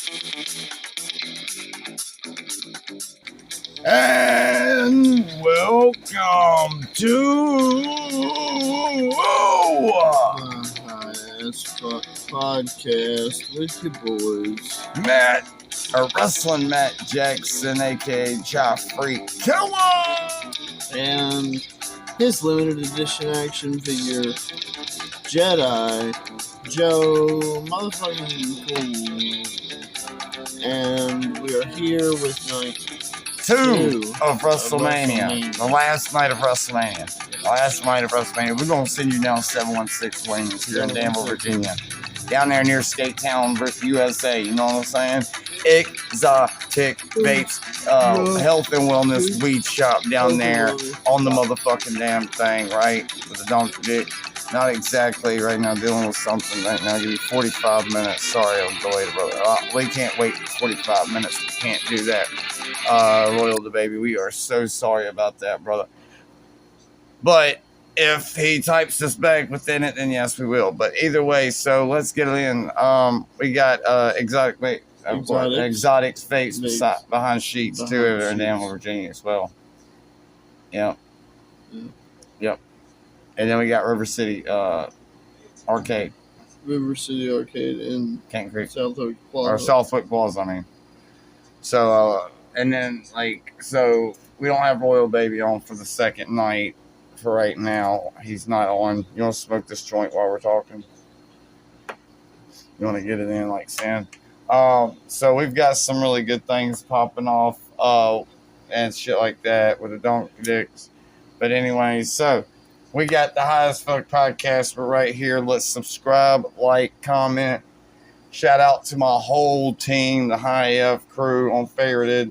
And welcome to podcast with your boys. Matt, or Wrestling Matt Jackson, aka Chop Freak Killer, And his limited edition action figure, Jedi Joe motherfucking Cool. And we are here with night two of WrestleMania. The last night of WrestleMania. We're going to send you down 716 lanes here in Danville, Virginia. Down there near Skate Town versus USA. You know what I'm saying? Exotic Vapes, health and wellness weed shop down there on the motherfucking damn thing, right? With the donkey dick. Not exactly right now, dealing with something right now. Give me 45 minutes. Sorry, I'm delayed, brother. We can't wait 45 minutes. We can't do that. Royal the baby, we are so sorry about that, brother. But if he types us back within it, then yes, we will. But either way, so let's get it in. We got exotic vapes behind sheets too over in Danville, Virginia as well. Yep. And then we got River City Arcade. River City Arcade in Canton Creek. Southwick Plaza. Or Southwick Plaza, I mean. So, and then, so we don't have Royal Baby on for the second night for right now. He's not on. You want to smoke this joint while we're talking? You want to get it in like sand? So we've got some really good things popping off and shit like that with the donkey dicks. But anyway, so we got the Highest Fuck Podcast. We're right here. Let's subscribe, like, comment. Shout out to my whole team, the High F crew on Favorited,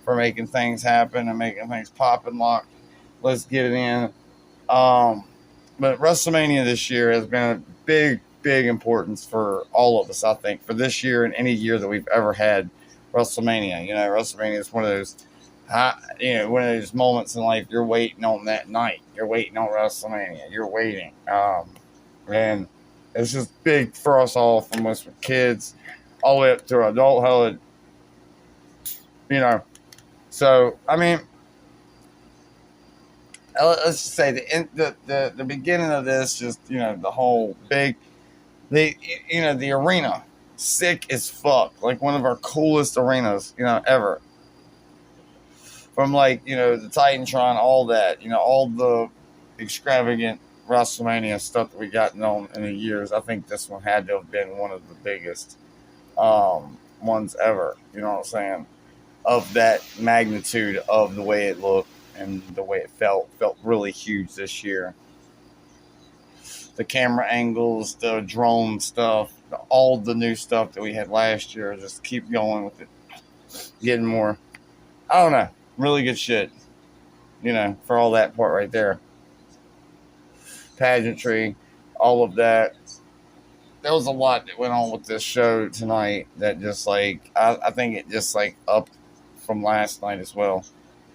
for making things happen and making things pop and lock. Let's get it in. But WrestleMania this year has been a big importance for all of us, I think, for this year and any year that we've ever had WrestleMania. You know, WrestleMania is one of those moments in life you're waiting on that night. You're waiting on WrestleMania. You're waiting. And it's just big for us all, from us with kids all the way up to adulthood. You know, so I mean, let's just say the beginning of this, just the whole the arena, sick as fuck, like one of our coolest arenas ever. From the Titantron, all that, all the extravagant WrestleMania stuff that we gotten on in the years. I think this one had to have been one of the biggest ones ever. You know what I'm saying? Of that magnitude, of the way it looked and the way it felt really huge this year. The camera angles, the drone stuff, all the new stuff that we had last year. Just keep going with it, getting more. I don't know. Really good shit, for all that part right there. Pageantry, all of that. There was a lot that went on with this show tonight that just I think it just upped from last night as well.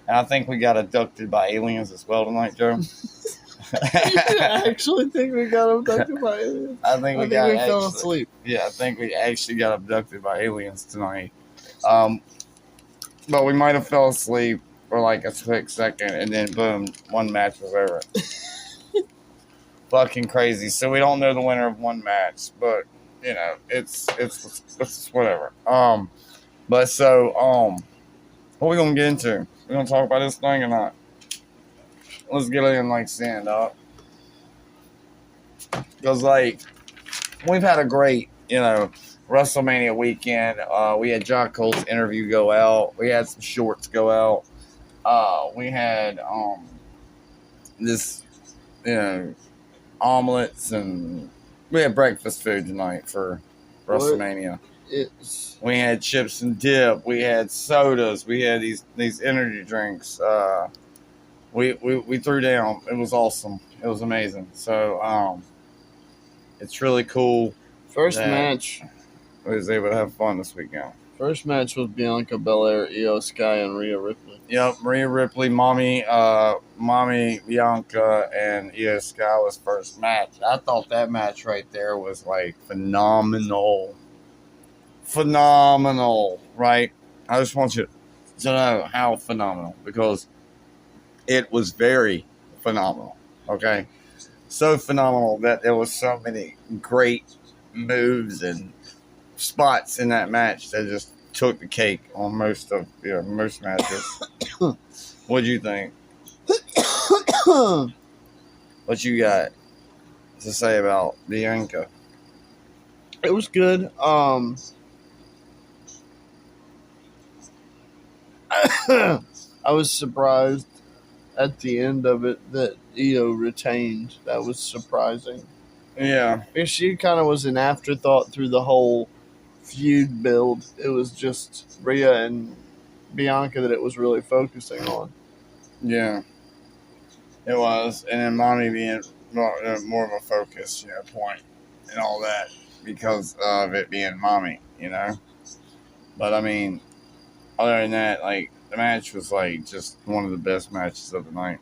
And I think we got abducted by aliens as well tonight, Joe. I actually think we got abducted by aliens. I think we fell asleep. Yeah, I think we actually got abducted by aliens tonight. But we might have fell asleep for a quick second, and then boom, one match was over. Fucking crazy. So we don't know the winner of one match, but it's whatever. But so what are we gonna get into? We gonna talk about this thing or not? Let's get it in stand up, because we've had a great WrestleMania weekend. We had Jock Cole's interview go out. We had some shorts go out. We had this, omelets, and we had breakfast food tonight for WrestleMania. We had chips and dip. We had sodas. We had these energy drinks. We threw down. It was awesome. It was amazing. So it's really cool. First match. We was able to have fun this weekend. First match was Bianca Belair, Io Sky, and Rhea Ripley. Yep, Rhea Ripley, Mommy Bianca, and Io Sky was first match. I thought that match right there was phenomenal. phenomenal, right? I just want you to know how phenomenal, because it was very phenomenal. Okay, so phenomenal that there was so many great moves and spots in that match that just took the cake on most matches. What'd you think? What you got to say about Bianca? It was good. I was surprised at the end of it that Io retained. That was surprising. Yeah, Because she kind of was an afterthought through the whole feud build. It was just Rhea and Bianca that it was really focusing on. yeah, it was, and then Mommy being more of a focus, point and all that because of it being Mommy, But I mean, other than that, like the match was like just one of the best matches of the night.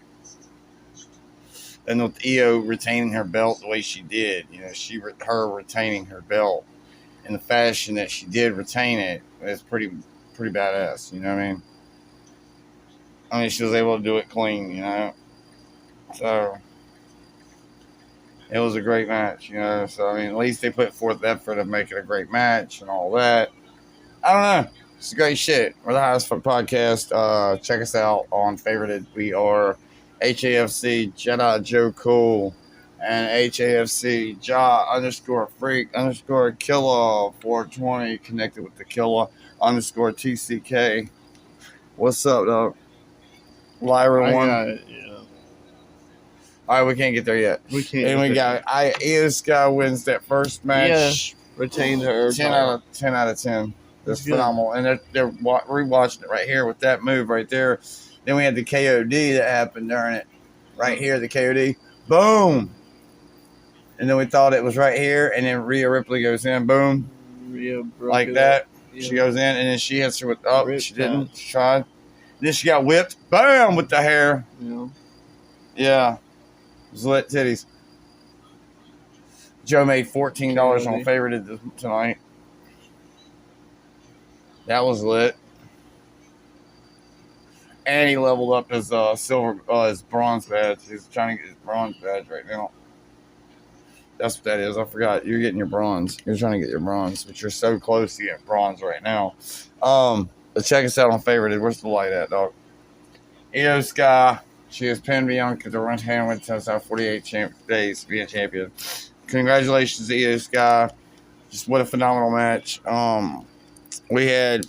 And with Io retaining her belt the way she did, her retaining her belt in the fashion that she did retain it is pretty badass. You know what I mean? I mean, she was able to do it clean. So it was a great match. So I mean, at least they put forth the effort of making a great match and all that. I don't know. It's great shit. We're the Highest Fuck Podcast. Check us out on Favorited. We are HAFC Jedi Joe Cool and HAFC Ja_Freak_ Killa 420 connected with the Killa _TCK. What's up, dog? Lyra I one. got it, yeah. All right, we can't get there yet. We can't. And we got Io Sky wins that first match. Retained her. 10 out of 10. That's good. phenomenal. And they're rewatching it right here with that move right there. Then we had the KOD that happened during it. Right here, the KOD. Boom. And then we thought it was right here. And then Rhea Ripley goes in. Boom. Rhea broke like it that. up. Yeah. She goes in. And then she hits her with, oh, Rip she didn't. tap. She tried. Then she got whipped. Bam! With the hair. Yeah. Yeah. Lit titties. Joe made $14 on Favorited tonight. That was lit. And he leveled up his his bronze badge. He's trying to get his bronze badge right now. That's what that is. I forgot. You're getting your bronze. You're trying to get your bronze, but you're so close to getting bronze right now. But check us out on Favorited. Where's the light at, dog? Io Sky. She has pinned Bianca to run hand with 10 out of 48 days to be a champion. Congratulations, Io Sky. Just what a phenomenal match. We had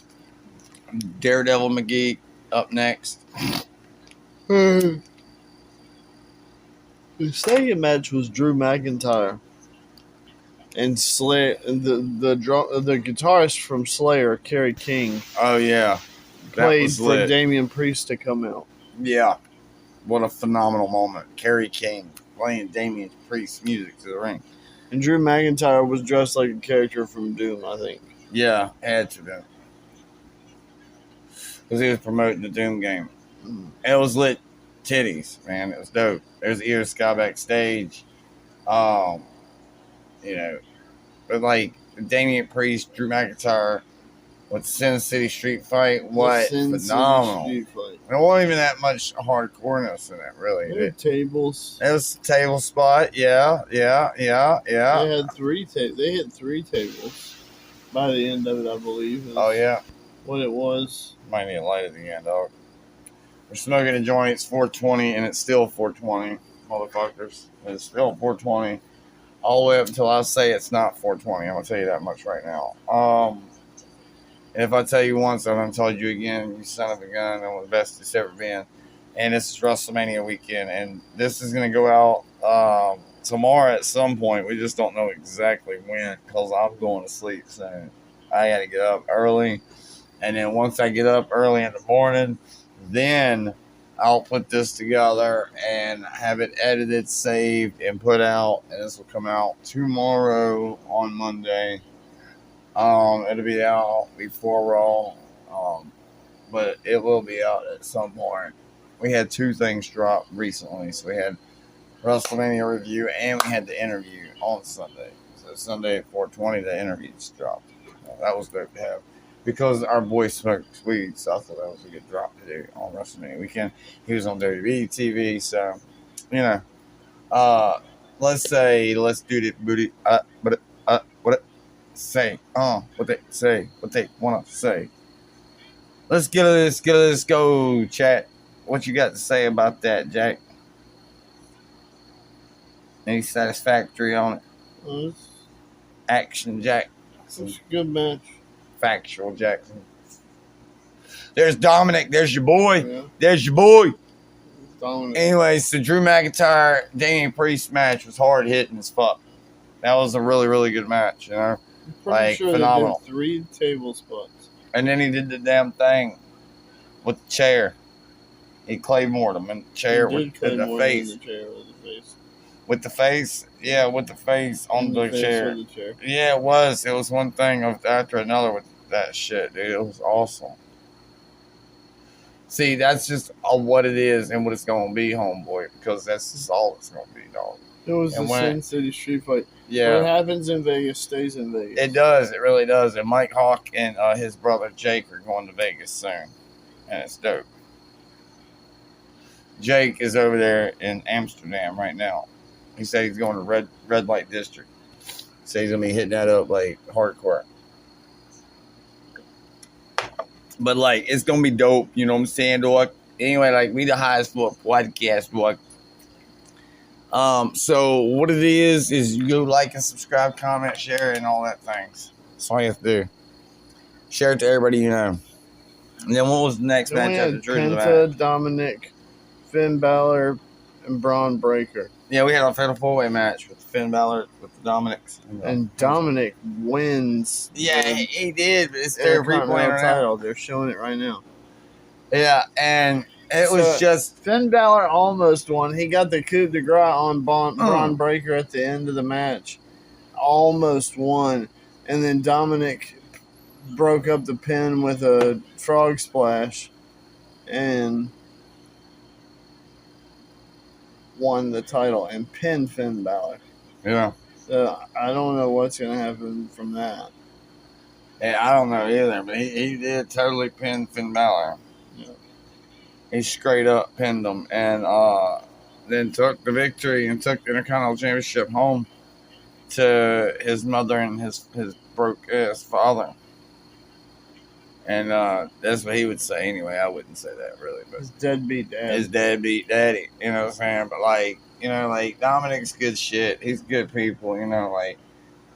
Daredevil McGee up next. The second match was Drew McIntyre and Slayer, the guitarist from Slayer, Kerry King. Oh yeah, played for Damian Priest to come out. Yeah, what a phenomenal moment. Kerry King playing Damian Priest's music to the ring. And Drew McIntyre was dressed like a character from Doom, I think. Yeah, had to be. Because he was promoting the Doom game. And it was lit titties, man. It was dope. There's Io Sky backstage. But like Damian Priest, Drew McIntyre with Sin City Street Fight, what phenomenal. There wasn't even that much hardcoreness in it, really. There were tables. It was a table spot, yeah. They had three tables by the end of it, I believe. Oh yeah. What it was. Might need a light at the end, dog. We're smoking a joint. It's 420, and it's still 420, motherfuckers. It's still 420 all the way up until I say it's not 420. I'm gonna tell you that much right now. And if I tell you once, I'm gonna tell you again. You son of a gun, I'm the best it's ever been. And this is WrestleMania weekend, and this is gonna go out tomorrow at some point. We just don't know exactly when, because I'm going to sleep soon. I gotta get up early. And then once I get up early in the morning, then I'll put this together and have it edited, saved, and put out. And this will come out tomorrow on Monday. It'll be out before Raw, but it will be out at some point. We had two things drop recently. So we had WrestleMania review and we had the interview on Sunday. So Sunday at 4:20, the interviews dropped. That was dope to have. Because our boy smoked weed, so I thought that was a good drop to do on WrestleMania weekend. He was on WWE TV, so you know. Uh, let's do the booty. What it say? What they say? What they wanna say? Let's go, chat. What you got to say about that, Jack? Any satisfactory on it? It's, Action, Jack. it's a good match. Factual, Jackson. There's Dominic. There's your boy. Yeah. There's your boy. Dominic. Anyways, the Drew McIntyre Damian Priest match was hard hitting as fuck. That was a really, really good match, you know? I'm pretty Like, sure phenomenal. They did 3 table spots. And then he did the damn thing with the chair. He Claymored him in the chair with the face. With the face? Yeah, with the face on the chair. Yeah, it was. It was one thing after another with that shit, dude. It was awesome. See, that's just what it is and what it's going to be, homeboy, because that's just all it's going to be, dog. It was the Sin City Street Fight. Yeah. What happens in Vegas stays in Vegas. It does. It really does. And Mike Hawk and his brother Jake are going to Vegas soon. And it's dope. Jake is over there in Amsterdam right now. He said he's going to red light district. So he's going to be hitting that up like hardcore. But like, it's going to be dope. You know what I'm saying, dog? Anyway, like, we the highest for podcast, dog. So what it is you go like and subscribe, comment, share, and all that things. That's all you have to do. Share it to everybody you know. And then what was the next match after Drew? Penta, Dominic, Finn Balor, and Braun Breaker. Yeah, we had a fatal 4-way match with Finn Balor, with the Dominics. And Dominic wins. Yeah, he did. But it's their replay title. They're showing it right now. Yeah, and it was just... Finn Balor almost won. He got the coup de grace on Braun Breaker at the end of the match. Almost won. And then Dominic broke up the pin with a frog splash and won the title and pinned Finn Balor. Yeah. So I don't know what's going to happen from that. Yeah, I don't know either, but he did totally pin Finn Balor. Yeah. He straight up pinned him and then took the victory and took the Intercontinental Championship home to his mother and his broke-ass father. And that's what he would say anyway. I wouldn't say that really, but his deadbeat dad. His deadbeat daddy, you know what I'm saying? But like, you know, like Dominic's good shit. He's good people, you know, like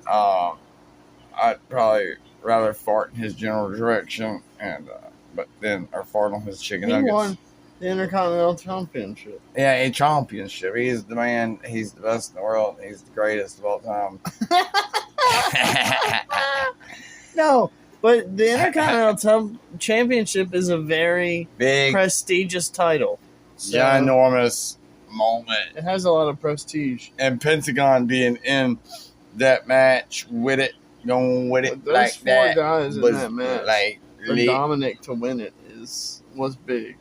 I'd probably rather fart in his general direction and but then or fart on his chicken nuggets. He won the Intercontinental Championship. Yeah, a championship. He is the man, he's the best in the world, he's the greatest of all time. No. But the Intercontinental Championship is a very big, prestigious title. So ginormous moment. It has a lot of prestige. And Pentagon being in that match with it, going with it like that. Those 4 guys in that match, like, for Dominic to win it was big.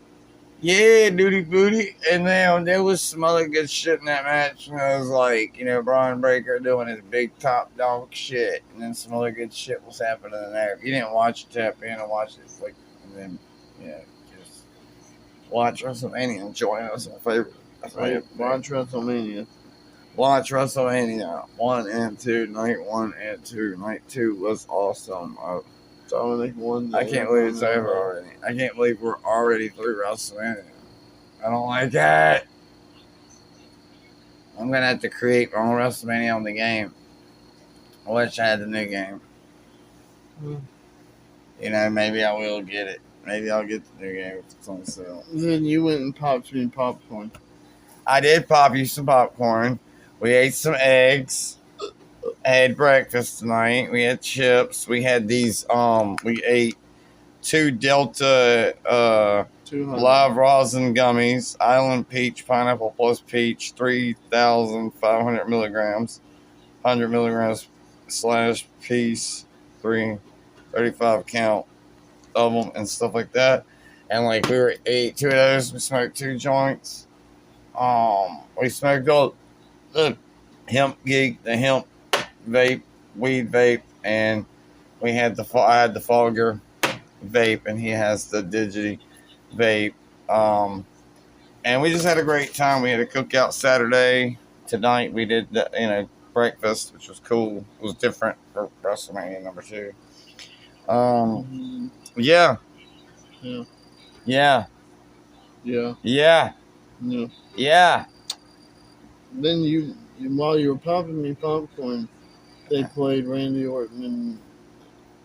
Yeah, duty booty. And then there was some other good shit in that match. And it was like, you know, Braun Breaker doing his big top dog shit. And then some other good shit was happening in there. If you didn't watch it, tap in and watch it. Like, and then, yeah, just watch WrestleMania and join us on favorite. Right, watch WrestleMania. Watch WrestleMania 1 and 2, night 1 and 2. Night 2 was awesome. Dominic won. I can't believe it's over already. I can't believe we're already through WrestleMania. I don't like that. I'm going to have to create my own WrestleMania on the game. I wish I had the new game. You know, maybe I will get it. Maybe I'll get the new game if it's on sale. Then you went and popped me popcorn. I did pop you some popcorn. We ate some eggs. I had breakfast tonight. We had chips. We had these. We ate 2 Delta live rosin gummies. Island peach, pineapple plus peach, 3,500 milligrams, 100 milligrams slash piece, 35 count of them and stuff like that. And like we ate 2 of those. We smoked 2 joints. We smoked all the hemp geek, the hemp vape, weed vape, and I had the Fogger vape, and he has the Digi vape. And we just had a great time. We had a cookout Saturday. Tonight we did breakfast, which was cool. It was different for WrestleMania #2. Yeah. Yeah. Yeah. Yeah. Yeah. Yeah. Yeah. Then while you were popping me popcorn, they played Randy Orton, and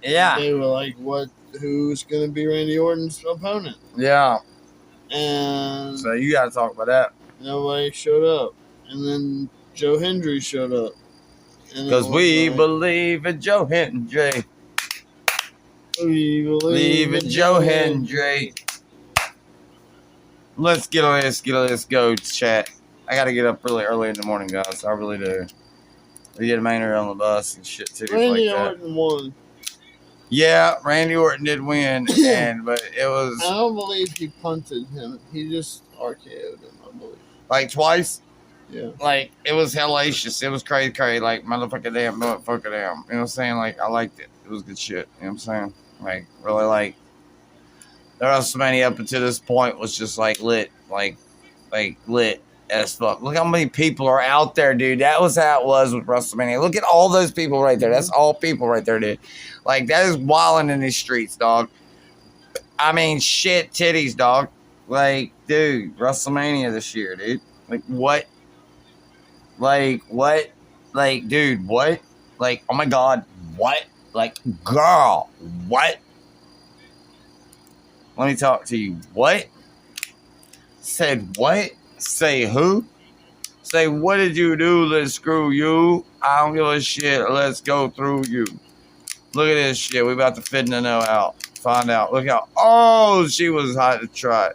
they were like, who's going to be Randy Orton's opponent? Yeah. And so you got to talk about that. Nobody showed up. And then Joe Hendry showed up. Because we believe in Joe Hendry. We believe in Joe Hendry. Let's go, chat. I got to get up really early in the morning, guys. I really do. We get Maynard on the bus and shit too. Randy Orton won. Yeah, Randy Orton did win, but it was... I don't believe he punted him. He just RKO'd him, I believe. Like twice? Yeah. Like, it was hellacious. It was crazy. Like, motherfucker damn, motherfucker damn. You know what I'm saying? Like, I liked it. It was good shit. You know what I'm saying? Like, really, like, the WrestleMania up until this point was just, like, lit. Like, lit as fuck. Look how many people are out there, dude. That was how it was with WrestleMania. Look at all those people right there. That's all people right there, dude. Like, that is wilding in these streets, dog. I mean, shit titties, dog. Like, dude, WrestleMania this year, dude. Like, what? Like, what? Like, dude, what? Like, oh my God, what? Like, girl, what? Let me talk to you. What? Said what? Say who? Say, what did you do? Let's screw you. I don't give a shit. Let's go through you. Look at this shit. We about to fit in the know out. Find out. Look how. Oh, she was hot to try.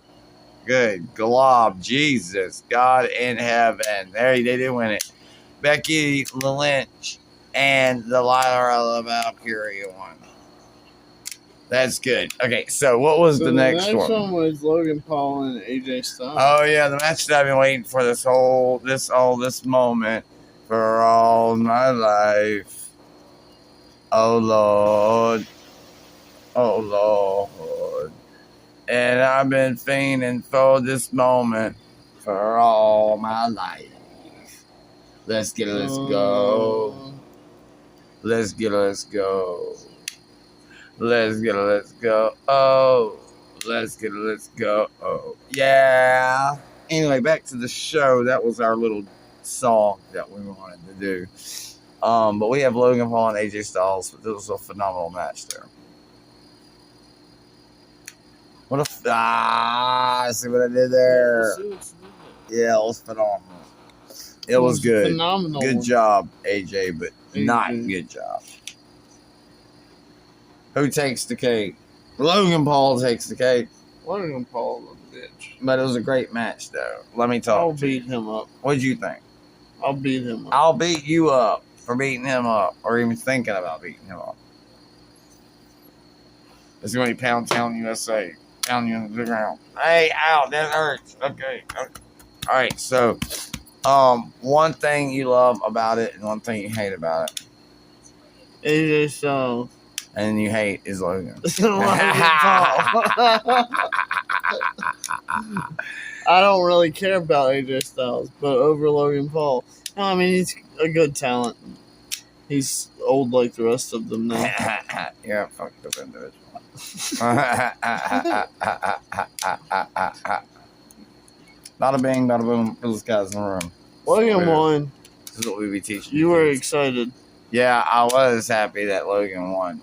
Good glob. Jesus. God in heaven. There, they did win it. Becky Lynch and the Lyra Valkyrie won. That's good. Okay, so what was the next one? The next one was Logan Paul and AJ Styles. Oh yeah, the match that I've been waiting for this moment for all my life. Oh Lord. Oh Lord. And I've been fiending for this moment for all my life. Let's go. Let's go. Let's go. Oh, let's go. Oh, yeah. Anyway, back to the show. That was our little song that we wanted to do. But we have Logan Paul and AJ Styles. This was a phenomenal match there. I see what I did there. Yeah, it was phenomenal. It was good. Phenomenal. Good job, AJ, but not good job. Who takes the cake? Logan Paul takes the cake. Logan Paul, a bitch. But it was a great match, though. Let me talk. I'll beat him up. What'd you think? I'll beat him up. I'll beat you up for beating him up, or even thinking about beating him up. It's going to be Pound Town USA. Pound you on the ground. Hey, ow, that hurts. Okay. All right, so one thing you love about it and one thing you hate about it. AJ Styles. And you hate is Logan. I don't really care about AJ Styles, but over Logan Paul. No, I mean, he's a good talent. He's old like the rest of them now. Yeah, fucked up individual. Bada bing, bada boom. Those guys in the room. Logan won. This is what we be teaching. You were excited. Yeah, I was happy that Logan won.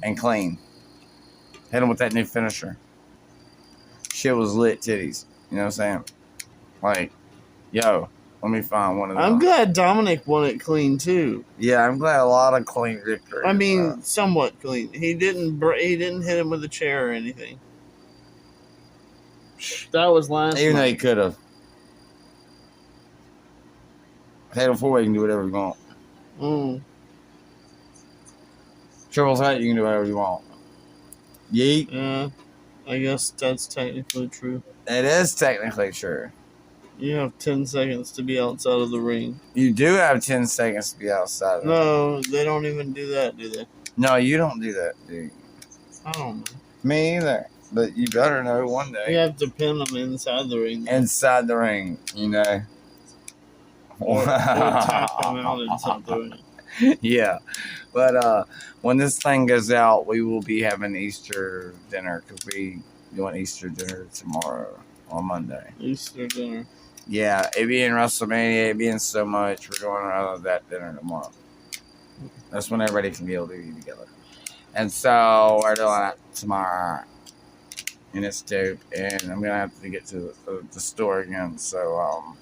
And clean. Hit him with that new finisher. Shit was lit titties. You know what I'm saying? Like, yo, let me find one of them. I'm glad Dominic won it clean too. Yeah, I'm glad a lot of clean victory. I mean, somewhat clean. He didn't hit him with a chair or anything. That was last Even though night. he could have. Fatal 4, you can do whatever you want. Triple threat, you can do whatever you want. Yeet. Yeah, I guess that's technically true. It is technically true. You have 10 seconds to be outside of the ring. You do have 10 seconds to be outside of the ring. No, they don't even do that, do they? No, you don't do that, dude. I don't know. Me either. But you better know one You day. have to pin them inside the ring. Inside the ring, you know. Or tap them out inside the ring. Yeah. But when this thing goes out, we will be having Easter dinner because we doing Easter dinner tomorrow on Monday. Easter dinner. Yeah, it being WrestleMania, it being so much, we're going out of that dinner tomorrow. That's when everybody can be able to eat together. And so we're doing it tomorrow. And it's dope. And I'm going to have to get to the store again. So,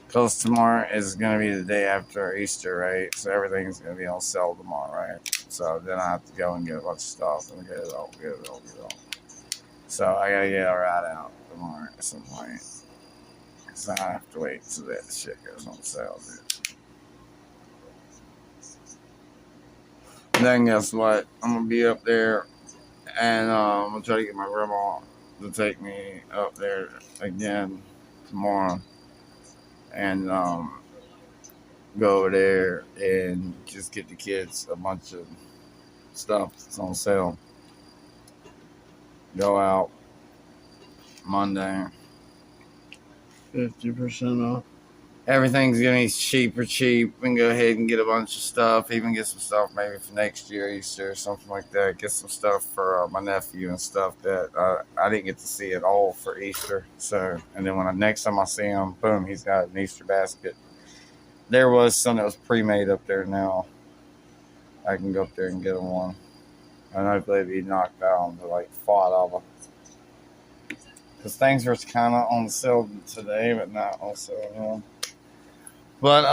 because tomorrow is going to be the day after Easter, right? So everything's going to be on sale tomorrow, right? So then I have to go and get a bunch of stuff and get it all. So I got to get it right out tomorrow at some point. So I have to wait till that shit goes on sale, dude. And then guess what? I'm going to be up there and I'm going to try to get my grandma to take me up there again tomorrow. And go over there and just get the kids a bunch of stuff that's on sale. Go out Monday. 50% off. Everything's gonna be cheap. We can go ahead and get a bunch of stuff. Even get some stuff maybe for next year Easter or something like that. Get some stuff for my nephew and stuff that I didn't get to see at all for Easter. So, and then next time I see him, boom, he's got an Easter basket. There was some that was pre-made up there now. I can go up there and get him one. And hopefully it'll be knocked down to like $5. Because things were kind of on sale today, but not on sale anymore. But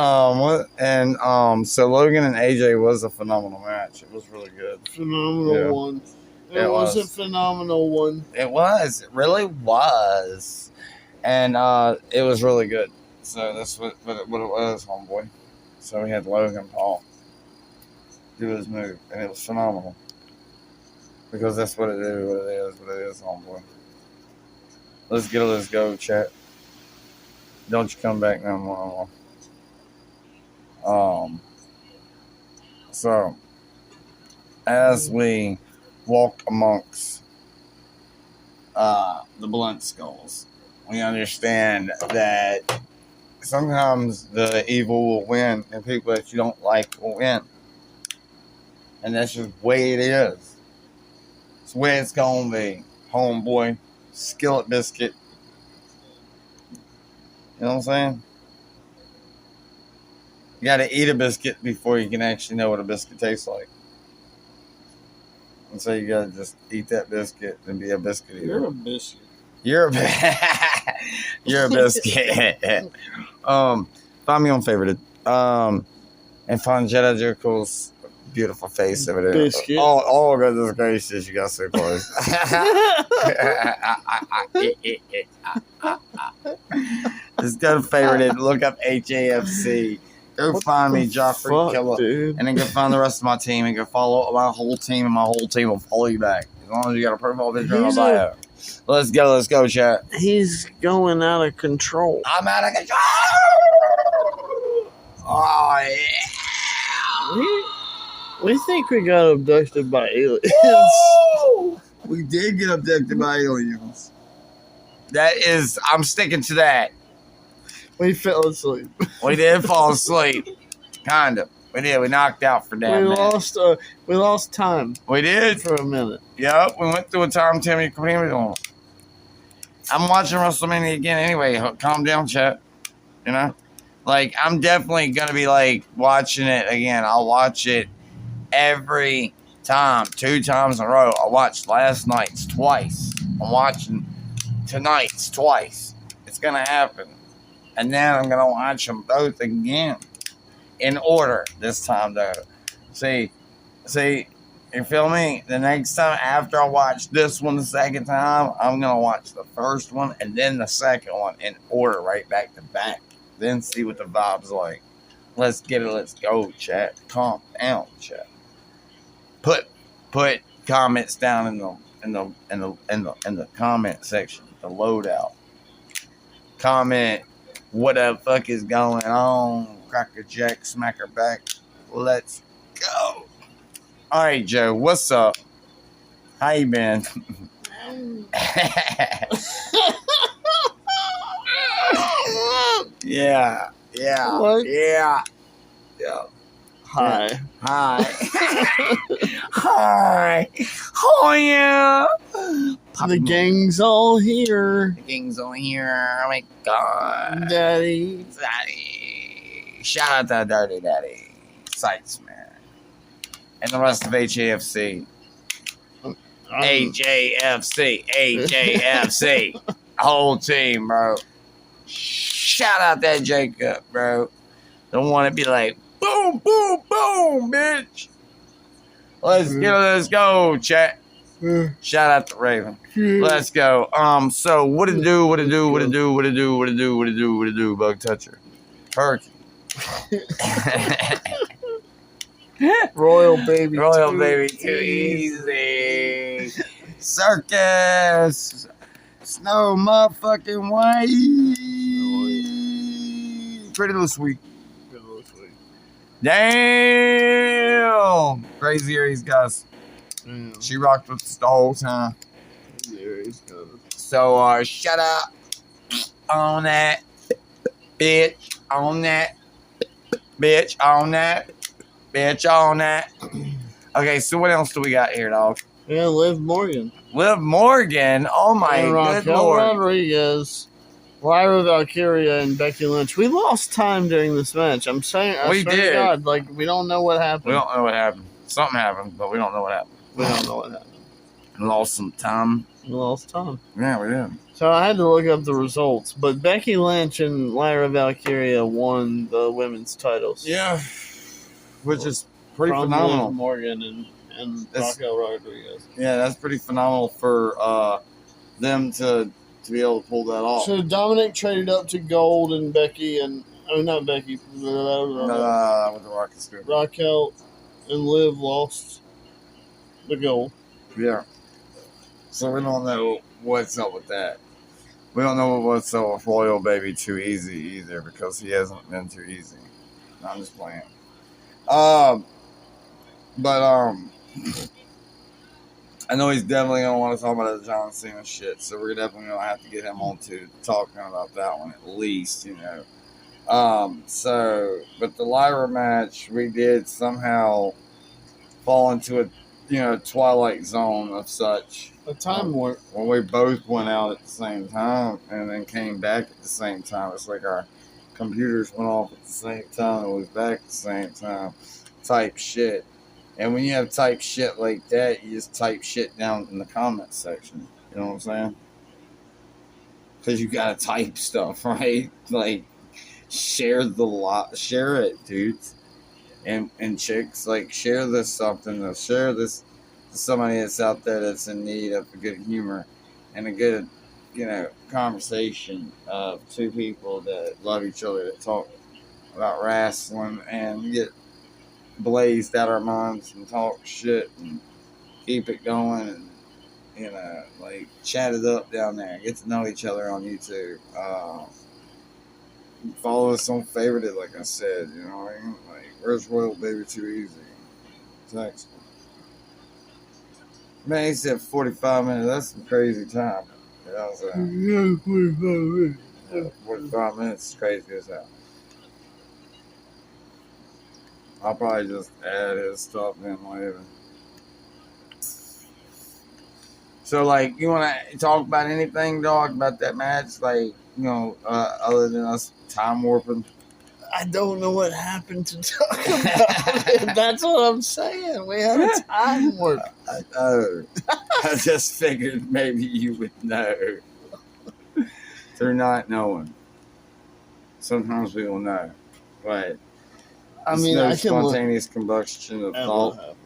so Logan and AJ was a phenomenal match. It was really good. Phenomenal one. It was a phenomenal one. It was. It really was. And it was really good. So that's what it was, homeboy. So we had Logan Paul do his move, and it was phenomenal. Because that's what it is, homeboy. Let's go, chat. Don't you come back no more. So as we walk amongst the blunt skulls, we understand that sometimes the evil will win and people that you don't like will win. And that's just the way it is. It's the way it's gonna be, homeboy. Skillet biscuit. You know what I'm saying? You gotta eat a biscuit before you can actually know what a biscuit tastes like. And so you gotta just eat that biscuit and be a biscuit eater. You're a biscuit. You're a biscuit. Find me on favorited. And find Jedi Jericho's beautiful face over there. Biscuit. Oh goodness gracious, you got so close. Just go to favorited, look up HAFC. Go find me, Joffrey Killer. Dude. And then go find the rest of my team and go follow my whole team, and my whole team will follow you back. As long as you got a profile picture in my bio. Let's go, chat. He's going out of control. I'm out of control. Oh, yeah. We think we got abducted by aliens. Woo! We did get abducted by aliens. I'm sticking to that. We fell asleep. We did fall asleep. Kind of. We did. We knocked out for that. We lost time. We did. For a minute. Yep. We went through a time Timmy. I'm watching WrestleMania again anyway. Calm down, chat. You know? Like, I'm definitely going to be, like, watching it again. I'll watch it every time. 2 times in a row. I watched last night's twice. I'm watching tonight's twice. It's going to happen. And then I'm going to watch them both again. In order this time, though. See, you feel me? The next time after I watch this one the second time, I'm going to watch the first one and then the second one in order right back to back. Then see what the vibe's like. Let's get it. Let's go, chat. Calm down, chat. Put comments down in the comment section. The loadout. Comment what the fuck is going on. Cracker Jack, smacker back. Let's go. All right, Joe, what's up? How you been? Yeah. What? Yeah. Hi. Hi. Hi. Oh, yeah. The gang's all here. The gang's on here. Oh, my God. Daddy. Shout out to Dirty Daddy. Sights, man. And the rest of HAFC. HAFC. Whole team, bro. Shout out that Jacob, bro. Don't want to be like, boom, boom, boom, bitch. Let's go, chat. Shout out to Raven. Let's go. So what it do, bug toucher. Perky. Royal baby. Too easy. Circus. Snow motherfucking white. Pretty little sweet. Damn. Crazy Aries guys. She rocked with us the whole time. So shut up on that. Bitch on that. Bitch on that. Bitch on that. Okay, so what else do we got here, dog? Yeah, Liv Morgan. Liv Morgan. Oh my And good Raquel lord. Rodriguez, Lyra Valkyria, and Becky Lynch. We lost time during this match. I'm saying, I We swear did. to God, like, we don't know what happened. We don't know what happened. Something happened, but we don't know what happened. We don't know what happened. Lost some time. We lost time. Yeah, we did. So I had to look up the results, but Becky Lynch and Lyra Valkyria won the women's titles. Yeah. Which is pretty from phenomenal. Liv Morgan and Raquel Rodriguez. Yeah, that's pretty phenomenal for them to be able to pull that off. So Dominic traded up to gold, and Becky and not Becky, With the Rocket Scoop. Raquel and Liv lost the gold. Yeah. So we don't know what's up with that. We don't know what's up with Royal Baby Too Easy either, because he hasn't been too easy. No, I'm just playing. I know he's definitely gonna want to talk about the John Cena shit, so we're definitely gonna have to get him on to talking about that one at least, you know. But the Lyra match, we did somehow fall into a, twilight zone of such. A time warp. When we both went out at the same time and then came back at the same time. It's like our computers went off at the same time and was back at the same time type shit. And when you have type shit like that, you just type shit down in the comments section. You know what I'm saying? Because you gotta type stuff, right? Like, share it, dudes. And chicks, like, share this something. Share this to somebody that's out there that's in need of a good humor and a good, conversation of two people that love each other, that talk about wrestling and get blazed out our minds and talk shit and keep it going and, chat it up down there. Get to know each other on YouTube. Follow us on Favorited, like I said, you know what I mean? Like, where's Royal Baby Too Easy? Text. Man, he said 45 minutes. That's some crazy time. You know what I'm saying? 45 minutes is crazy as hell. I'll probably just add his stuff in later. So, like, you want to talk about anything, dog, about that match? Like, other than us time warping? I don't know what happened to talk about it. That's what I'm saying. We had a time warp. I know. I just figured maybe you would know. Through not knowing. Sometimes we will know. But I mean, no I can look spontaneous combustion of at thought. what happened.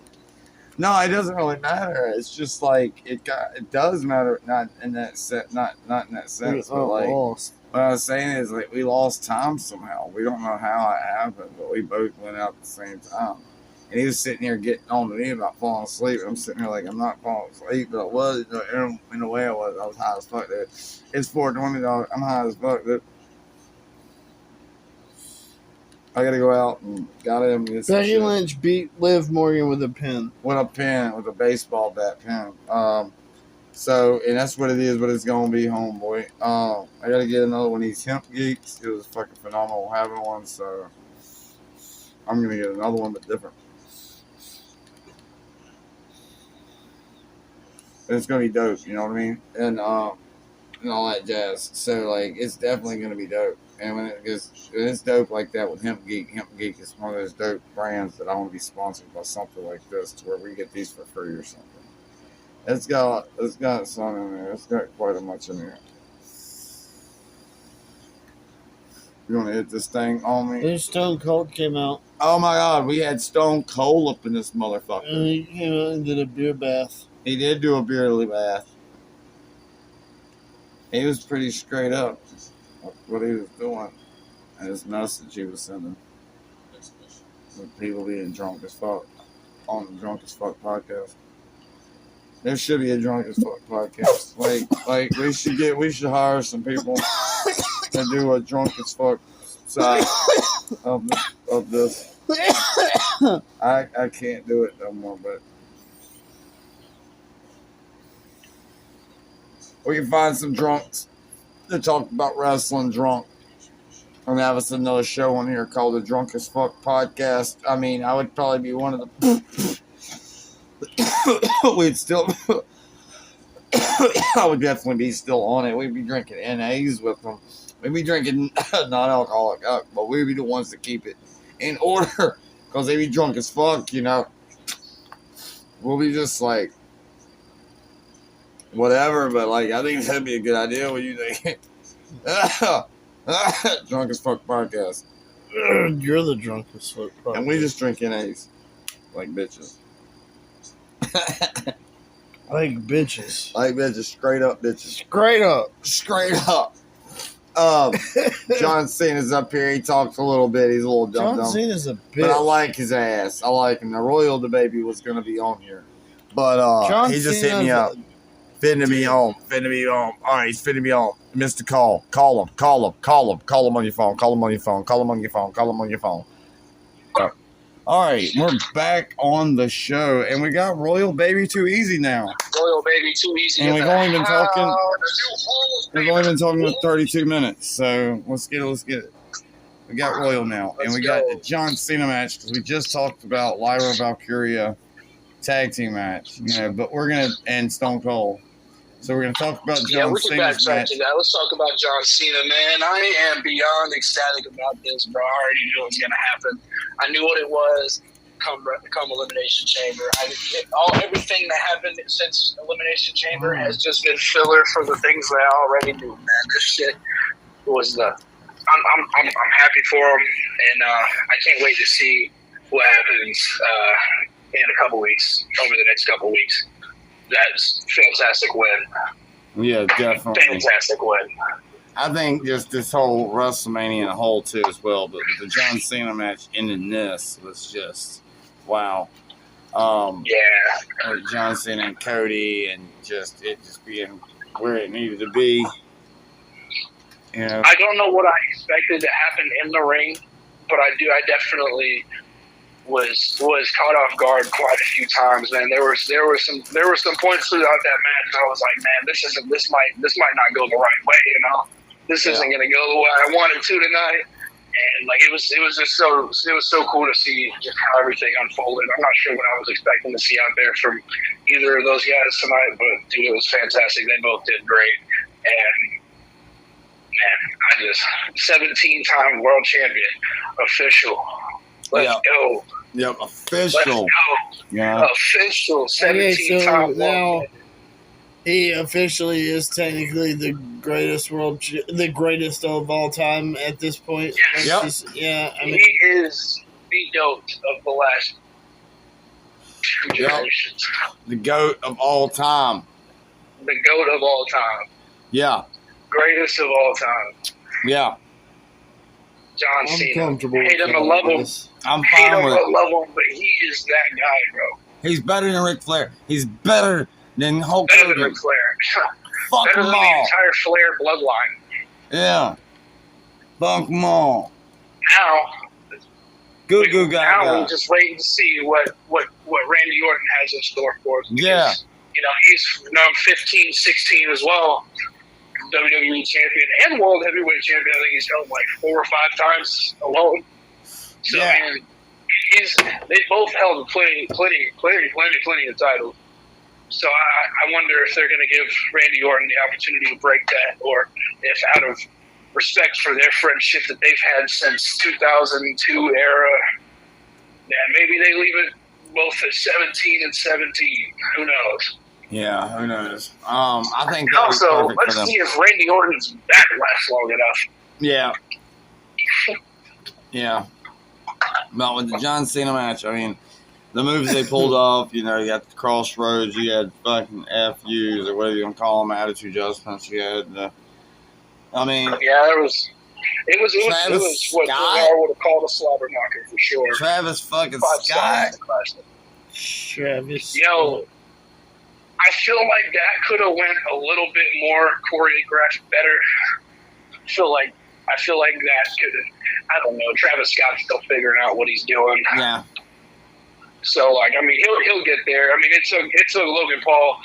No, it doesn't really matter. It's just like it does matter, not in that not in that sense, but like lost. what I was saying is, like, we lost time somehow. We don't know how it happened, but we both went out at the same time. And he was sitting here getting on to me about falling asleep. I'm sitting here like, I'm not falling asleep, but I was. In a way, I was high as fuck, dude. It's $4:20. I'm high as fuck, dude. I gotta go out and gotta get some Becky shit. Lynch beat Liv Morgan with a pin. With a pin, with a baseball bat pin. So, and that's what it is, but it's gonna be, homeboy. I gotta get another one of these hemp geeks. It was fucking phenomenal having one, so I'm gonna get another one, but different. And it's gonna be dope, you know what I mean? And all that jazz. So like, it's definitely gonna be dope. And when it's dope like that with Hemp Geek is one of those dope brands that I want to be sponsored by something like this, to where we get these for free or something. It's got some in there. It's got quite a much in there. You want to hit this thing on me? Then Stone Cold came out. Oh my God, we had Stone Cold up in this motherfucker. And he came out and did a beer bath. He did do a beer bath. He was pretty straight up what he was doing and his message he was sending. With people being drunk as fuck on the Drunk as Fuck podcast. There should be a Drunk as Fuck podcast. Like we should hire some people to do a Drunk as Fuck side of this. I can't do it no more, but we can find some drunks to talk about wrestling drunk and have us another show on here called the Drunk as Fuck podcast. I mean, I would probably be one of the we'd still I would definitely be still on it. We'd be drinking NAs with them. We'd be drinking non-alcoholic, but we'd be the ones to keep it in order because they be drunk as fuck, you know. We'll be just like whatever, but like I think that'd be a good idea. What do you think? Drunk as Fuck podcast. You're the Drunk as Fuck podcast. And we just drink NAs like bitches. Like bitches. Like bitches, straight up bitches. Straight up. Straight up. John Cena's up here. He talks a little bit. He's a little dumb. John Cena's a bitch. But I like his ass. I like him. The Royal the Baby was going to be on here. But he just hit me up. Fitting to be on. All right, he's fitting to be on. Missed the call. Call him on your phone. Call him on your phone. All right, we're back on the show, and we got Royal Baby Too Easy now. Royal Baby Too Easy. And we've only been talking. We've only been talking for 32 minutes, so let's get it. We got Royal now, and we got the John Cena match because we just talked about Lyra Valkyria tag team match, you know. But we're gonna end Stone Cold, so we're gonna talk about John Cena's match. To that. Let's talk about John Cena, man. I am beyond ecstatic about this, bro. I already knew it was gonna happen. I knew what it was. Come Elimination Chamber. Everything that happened since Elimination Chamber has just been filler for the things that I already knew, man. This shit was the. I'm happy for him, and I can't wait to see what happens in a couple weeks, over the next couple weeks. That's fantastic win. Yeah, definitely. Fantastic win. I think just this whole WrestleMania and a whole too as well, but the John Cena match ending this was just wow. Yeah. John Cena and Cody and it just being where it needed to be. You know. I don't know what I expected to happen in the ring, but I definitely was caught off guard quite a few times, man. There were some points throughout that match that I was like, man, this might not go the right way, you know. This isn't gonna go the way I wanted to tonight. And like it was so cool to see just how everything unfolded. I'm not sure what I was expecting to see out there from either of those guys tonight, but dude, it was fantastic. They both did great. And man, 17-time world champion, official. Let's go. Yep, official. Let's go. Yeah. Official 17-time now world. He officially is technically the greatest of all time at this point. Yes. Yep. He is the GOAT of the last 2 generations. The GOAT of all time. The GOAT of all time. Yeah. Greatest of all time. Yeah. I'm John Cena. comfortable Hate with him or love him. I'm Hate fine him with or it. love him, but he is that guy, bro. He's better than Ric Flair. He's better than Hulk Better Hogan. than Ric Flair. Fuck Better them than the all. entire Flair bloodline. Yeah. Fuck them all. Now, Goo now we gaga. just waiting to see what Randy Orton has in store for us. Because, Yeah. He's now 15, 16 as well. WWE champion and world heavyweight champion. I think he's held like 4 or 5 times alone. So Yeah. they both held plenty of titles. So I wonder if they're going to give Randy Orton the opportunity to break that, or if out of respect for their friendship that they've had since 2002 era, that maybe they leave it both at 17 and 17. Who knows? Yeah, who knows? I think that was Also, perfect for let's them. see if Randy Orton's back lasts long enough. Yeah. Yeah. But with the John Cena match, I mean, the moves they pulled off, you got the crossroads, you had fucking FUs or whatever you want to call them, attitude adjustments, you had yeah, it was what I would have called a slobber knocker for sure. Travis fucking 5 Scott. stars. Travis. Yo, I feel like that could have went a little bit more choreographed better. I feel like that could have. I don't know. Travis Scott's still figuring out what he's doing. Yeah. So he'll get there. I mean, it took Logan Paul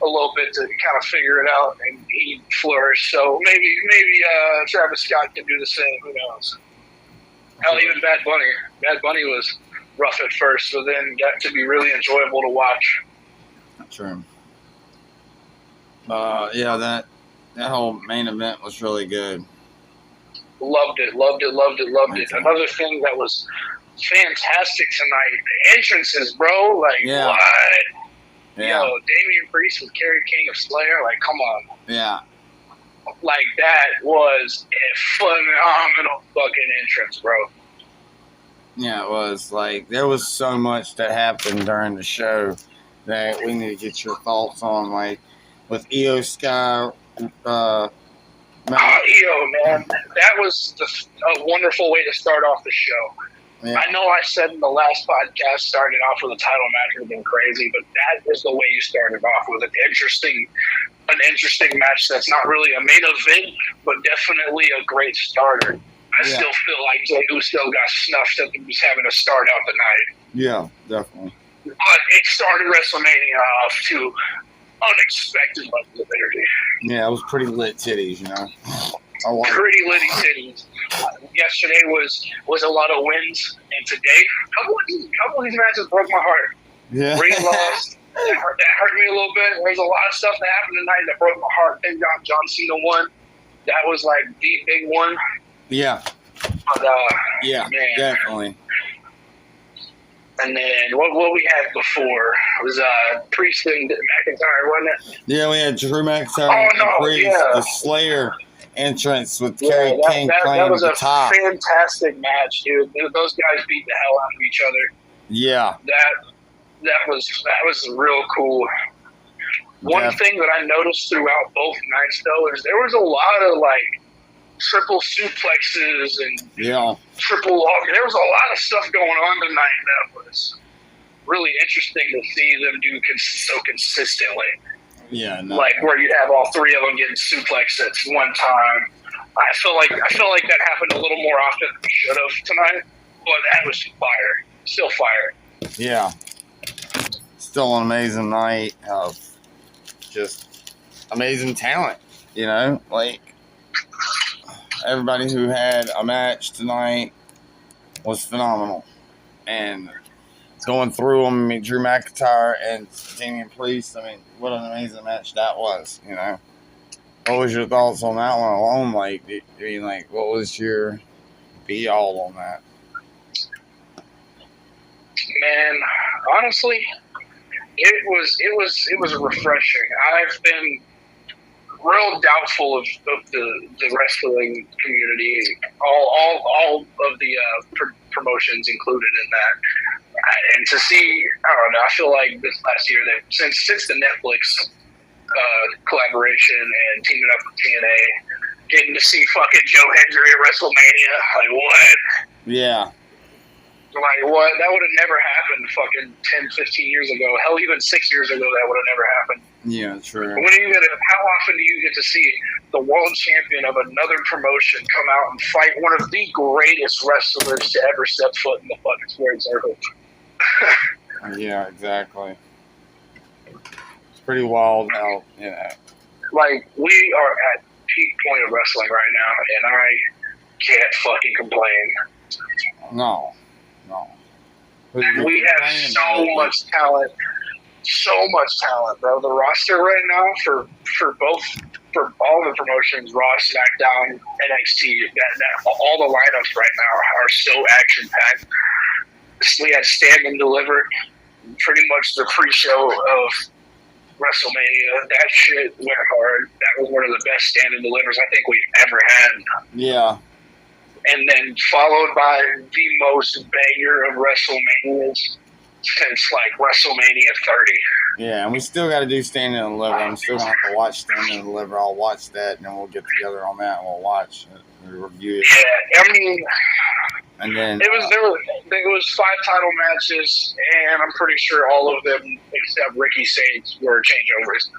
a little bit to kind of figure it out, and he flourished. So maybe Travis Scott can do the same. Who knows? Hell, even Bad Bunny. Bad Bunny was rough at first, so then got to be really enjoyable to watch. True. Yeah, that whole main event was really good. Loved it. Another thing that was fantastic tonight, the entrances, bro. Like, Yeah. what? Yeah. Yo, Damian Priest with Kerry King of Slayer. Like, come on. Yeah. Like, that was a phenomenal fucking entrance, bro. Yeah, it was. Like, there was so much that happened during the show that we need to get your thoughts on. Like, with Io Sky, Io, man. That was a wonderful way to start off the show. Yeah. I know I said in the last podcast, starting off with a title match would have been crazy, but that is the way you started off with an interesting match that's not really a main event, but definitely a great starter. I still feel like Jey Uso got snuffed at was having to start out the night. Yeah, definitely. But it started WrestleMania off to unexpected levels of energy. Yeah, it was pretty lit titties, Pretty litty titties. Yesterday was a lot of wins, and today, a couple of these matches broke my heart. Yeah. Ray lost. That hurt me a little bit. There's a lot of stuff that happened tonight that broke my heart. Thank God John Cena won. That was like the big one. Yeah. But, yeah, man. Definitely. And then what we had before was Priest and McIntyre, wasn't it? Yeah, we had Drew McIntyre and Priest, the Slayer entrance with Kerry King playing that was the a top. fantastic match, dude. Those guys beat the hell out of each other. Yeah. That was real cool. One thing that I noticed throughout both nights, though, is there was a lot of like triple suplexes and triple log. There was a lot of stuff going on tonight that was really interesting to see them do so consistently. Yeah, like where you have all three of them getting suplexed at one time. I feel like that happened a little more often than it should have tonight, but that was fire. Still fire. Yeah. Still an amazing night of just amazing talent, like everybody who had a match tonight was phenomenal. And going through them, Drew McIntyre and Damian Priest, what an amazing match that was, What was your thoughts on that one alone? What was your be-all on that? Man, honestly, it was refreshing. I've been real doubtful of the wrestling community, all of the promotions included in that. And to see, I don't know, I feel like this last year that since the Netflix collaboration and teaming up with TNA, getting to see fucking Joe Hendry at WrestleMania, like what? Yeah. Like, what? That would have never happened fucking 10, 15 years ago. Hell, even 6 years ago, that would have never happened. Yeah, true. How often do you get to see the world champion of another promotion come out and fight one of the greatest wrestlers to ever step foot in the fucking squared circle? Yeah, exactly. It's pretty wild how, Like, we are at peak point of wrestling right now, and I can't fucking complain. No. We have so much talent, bro. The roster right now for all the promotions, Raw, SmackDown, NXT, that all the lineups right now are so action packed. We had Stand and Deliver, pretty much the pre-show of WrestleMania. That shit went hard. That was one of the best Stand and Delivers I think we've ever had. Yeah. And then followed by the most banger of WrestleManias since like WrestleMania 30. Yeah, and we still got to do Stand and Deliver. I'm still going to have to watch Stand and Deliver. I'll watch that, and then we'll get together on that, and we'll watch it and review it. Yeah, I mean, and then it was 5 title matches, and I'm pretty sure all of them except Ricky Saints were changeovers.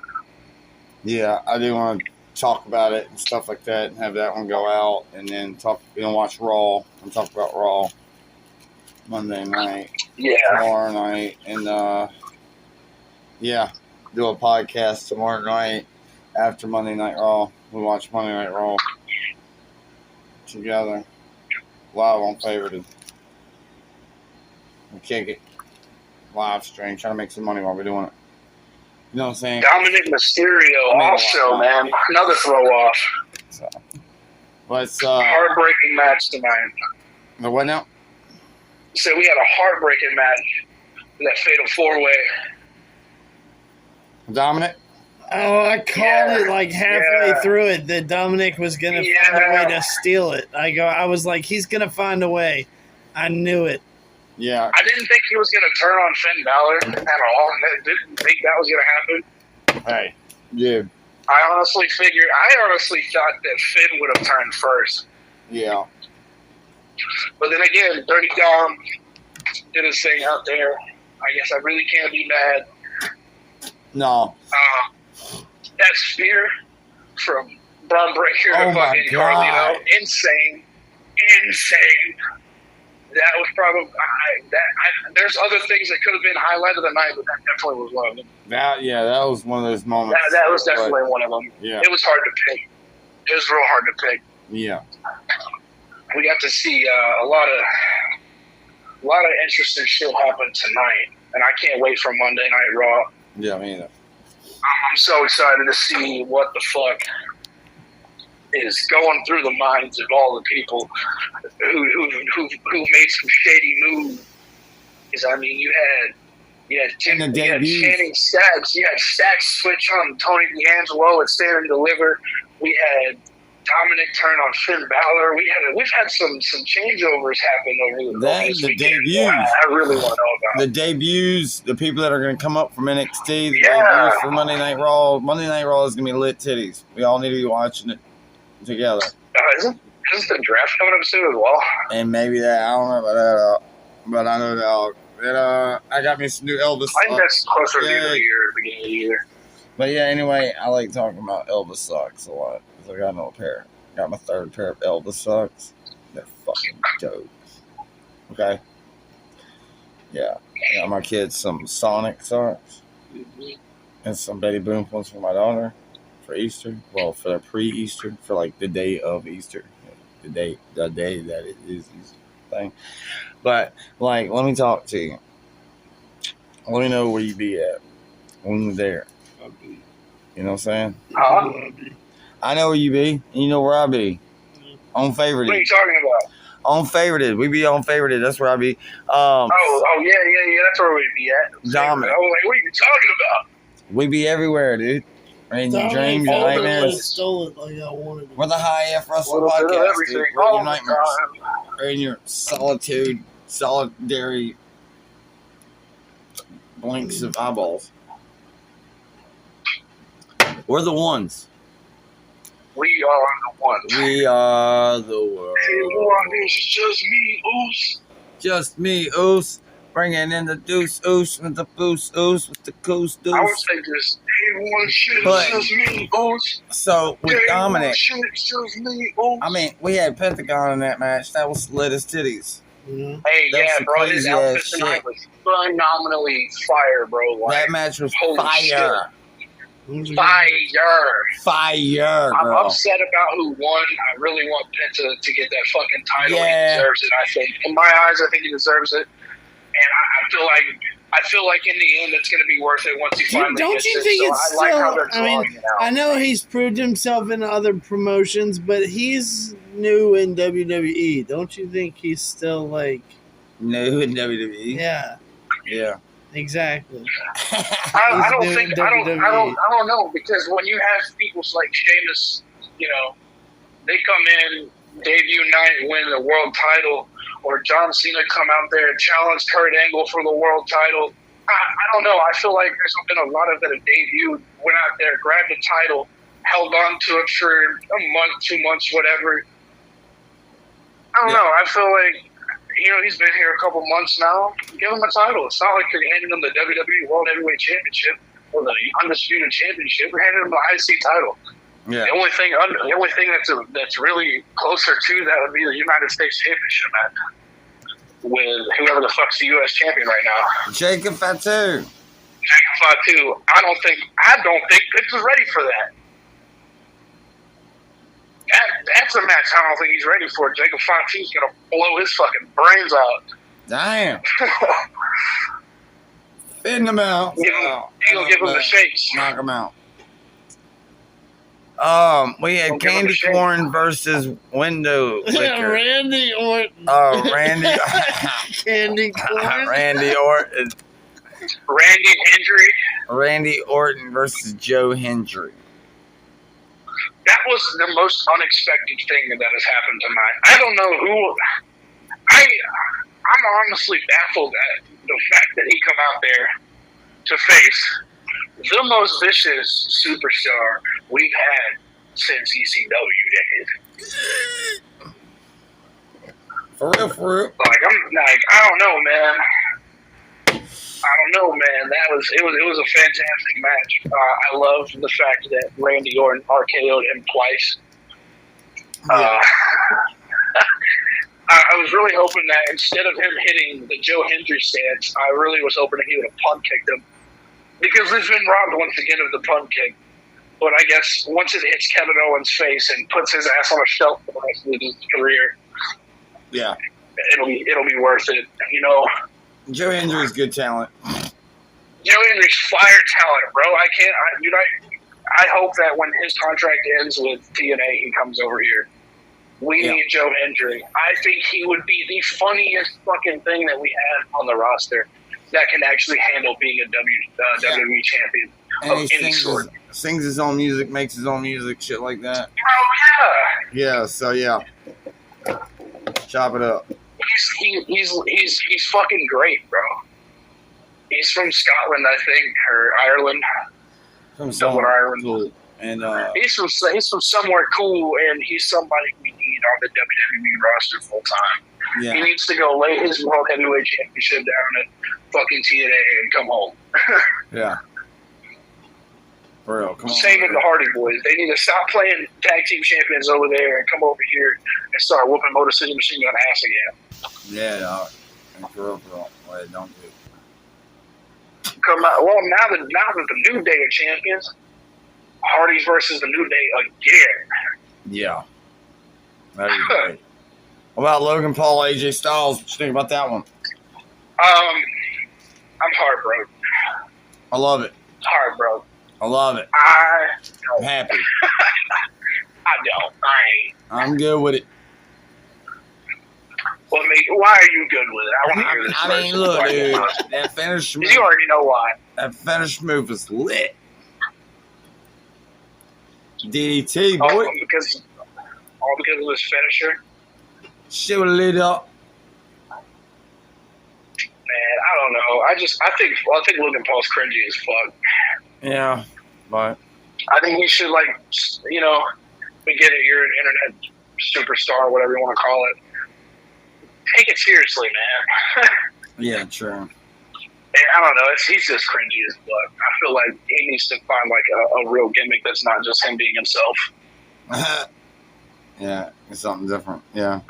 Yeah, I do want to talk about it and stuff like that, and have that one go out, and then watch Raw and talk about Raw Monday night, tomorrow night, and do a podcast tomorrow night after Monday Night Raw. We watch Monday Night Raw together live on Favorited. We kick it live stream, trying to make some money while we're doing it. You know what I'm saying? Dominic Mysterio also, man, another throw off. So, but it's heartbreaking match tonight. The what now? So we had a heartbreaking match in that fatal 4-way. Dominic? Oh, I called it like halfway through it that Dominic was going to find a way to steal it. I was like, he's going to find a way. I knew it. Yeah. I didn't think he was going to turn on Finn Balor at all. I didn't think that was going to happen. Hey. Yeah. I honestly thought that Finn would have turned first. Yeah. But then again, Dirty Dom did his thing out there. I guess I really can't be mad. No. That spear from Braun Breaker to fucking Carlito, insane. That was probably there's other things that could have been highlight of the night, but that definitely was one of them. That was one of those moments. That was definitely one of them. Yeah. It was hard to pick. It was real hard to pick. Yeah. We got to see a lot of interesting shit happen tonight, and I can't wait for Monday Night Raw. Yeah, me either. I'm so excited to see what the fuck is going through the minds of all the people who made some shady moves. Because I mean, you had Channing Stacks. You had Stacks switch on Tony D'Angelo and Stand and Deliver. We had Dominic turn on Finn Balor. We've had some changeovers happen over the debuts. I really want to know about the debuts. The people that are going to come up from NXT. The debuts for Monday Night Raw. Monday Night Raw is going to be lit titties. We all need to be watching it together. Isn't the draft coming up soon as well? And maybe that. I don't know about that. But I know that. I got me some new Elvis. I think that's closer to the end of the year, beginning of the year. But yeah, anyway, I like talking about Elvis socks a lot. I got another pair. Got my third pair of Elvis socks. They're fucking dope. Okay? Yeah. Got my kids some Sonic socks. And some Betty Boom ones for my daughter for Easter. Well, for the pre-Easter. For like the day of Easter. The day that it is Easter thing. But, like, let me talk to you. Let me know where you be at when you're there. You know what I'm saying? I know where you be, and you know where I be. On Favorited. What are you talking about? On Favorited. We be on Favorited. That's where I be. Yeah. That's where we be at. Dominic. I was like, what are you talking about? We be everywhere, dude. In your dreams, your nightmares. Stole it like I wanted it. We're the High F Wrestling Podcast, dude. We're in your nightmares. We're in your solitary blinks of eyeballs. We're the ones. We are the ones. We are the world. Hey, Warren, this is just me, Oos. Just me, Oos. Bringing in the deuce, Oos, with the boost, Oos, with the goose, I would deuce. say just day one shit, But- it's just me, Oos. So, with Day one Dominic, shit, it's just me, Oos. I mean, we had Pentagon in that match. That was lit as titties. Mhm. Hey, That was yeah, some bro, his crazy outfit ass tonight shit. was phenomenally fire, bro. Like, That match was holy fire. fire. Fire, I'm girl. upset about who won. I really want Penta to get that fucking title. Yeah. He deserves it, I think. In my eyes, I think he deserves it. And I feel like in the end, it's going to be worth it once he finally Don't gets you it. think So it's I like how they're still? I drawing mean, it out. I know he's proved himself in other promotions, but he's new in WWE. Don't you think he's still like? New in WWE. Yeah, Yeah. exactly. I don't He's think doing I don't know, because when you have people like Sheamus, you know, they come in debut night, win the world title, or John Cena come out there and challenge Kurt Angle for the world title. I don't know. I feel like there's been a lot of that have debuted, went out there, grabbed the title, held on to it for a month, 2 months, whatever. I don't know. I feel like, you know, he's been here a couple months now. Give him a title. It's not like you're handing him the WWE World Heavyweight Championship or the Undisputed Championship. You're handing him the IC title. Yeah. The only thing that's really closer to that would be the United States Championship match with whoever the fuck's the U.S. champion right now. Jacob Fatu. Jacob Fatu. I don't think Pitts is ready for that. That's a match I don't think he's ready for. Jacob Fatu's gonna blow his fucking brains out. Damn. Fitting him out. He's gonna give him the shakes. Knock him out. We had Don't give him Candy a shake. Corn versus Window Liquor. Randy Orton. Oh, Randy. Candy corn. Randy Orton. Randy Hendry. Randy Orton versus Joe Hendry. That was the most unexpected thing that has happened tonight. I don't know who. I'm honestly baffled at the fact that he come out there to face the most vicious superstar we've had since ECW days. For real. I don't know, man. It was a fantastic match. I love the fact that Randy Orton RKO'd him twice. Yeah. I was really hoping that instead of him hitting the Joe Hendry stance, I really was hoping that he would have punt kicked him. Because he's been robbed once again of the punt kick. But I guess once it hits Kevin Owens' face and puts his ass on a shelf for the rest of his career, Yeah. it'll be worth it. You know, Joe Hendry's good talent. Joe Hendry's fire talent, bro. I hope that when his contract ends with TNA, he comes over here. We need Joe Hendry. I think he would be the funniest fucking thing that we have on the roster that can actually handle being a WWE champion And of he any sort. sings his own music, makes his own music, shit like that. Oh Yeah, so yeah. Chop it up. yeah, he's fucking great, bro. He's from Scotland, I think, or Ireland. From Somewhere Ireland. cool. And He's from somewhere cool, and he's somebody we need on the WWE roster full time. He yeah. needs to go lay his World Heavyweight Championship down at fucking TNA and come home. Yeah. For real. Come on. Same with the Hardy Boys. They need to stop playing tag team champions over there and come over here and start whooping Motor City Machine Gun ass again. Yeah, dog. And for real. Well, don't do it. Come out. Well, now that the New Day are champions, Hardy's versus the New Day again. Yeah. That'd be great. What about Logan Paul, AJ Styles? What you think about that one? I'm heartbroken. I love it. Heartbroken. I love it. I I'm happy. don't. I ain't. I'm good with it. Well, why are you good with it? I want to hear this. I mean, first. look, Why dude. you- That finish move, You already know why. move is lit. DDT, boy. All because of his finisher. Shit was lit up. Man, I don't know. I think Logan Paul's cringy as fuck. Yeah, but I think he should, like, you know, we get it, you're an internet superstar, whatever you want to call it. take it seriously, man. Yeah, true. I don't know. He's just cringy as fuck. I feel like he needs to find like a real gimmick that's not just him being himself. Yeah, it's something different. Yeah,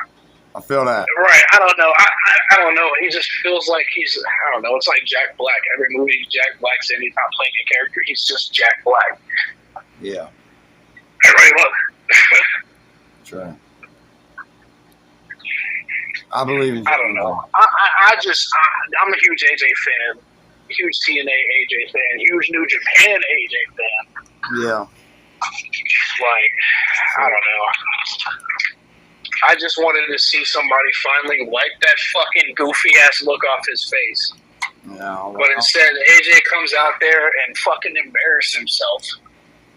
I feel that. Right. I don't know. I don't know. He just feels like I don't know. It's like Jack Black. Every movie Jack Black's in, he's not playing a character. He's just Jack Black. Yeah. Everybody look. True. I believe in. I don't know. I'm a huge AJ fan. Huge TNA AJ fan. Huge New Japan AJ fan. Yeah. Like, I don't know. I just wanted to see somebody finally wipe that fucking goofy ass look off his face. Yeah. Well, But instead, AJ comes out there and fucking embarrassed himself.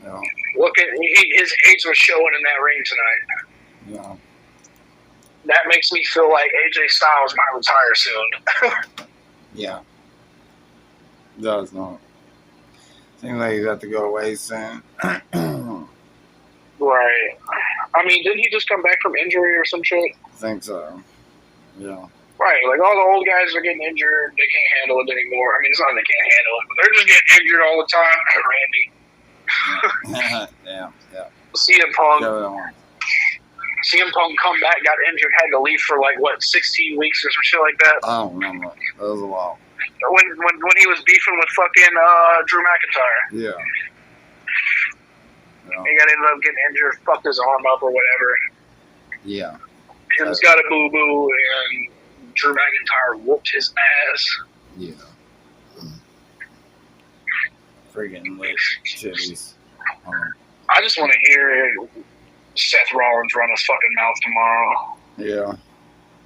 yeah. Look at his age was showing in that ring tonight. Yeah. That makes me feel like AJ Styles might retire soon. Yeah. It does not. Seems like he's got to go away soon. Right. I mean, didn't he just come back from injury or some shit? I think so. Yeah. Right. Like, all the old guys are getting injured. They can't handle it anymore. I mean, it's not that they can't handle it, but they're just getting injured all the time. Randy. Yeah. Yeah. CM Punk. Go on. CM Punk come back, got injured, had to leave for, like, what, 16 weeks or some shit like that? I don't remember. That was a lot. When he was beefing with fucking Drew McIntyre. Yeah. Yeah. He got ended up getting injured, fucked his arm up or whatever. Yeah. He's got a boo-boo, and Drew McIntyre whooped his ass. Yeah. Friggin' lit titties. I just want to hear Seth Rollins run his fucking mouth tomorrow. Yeah.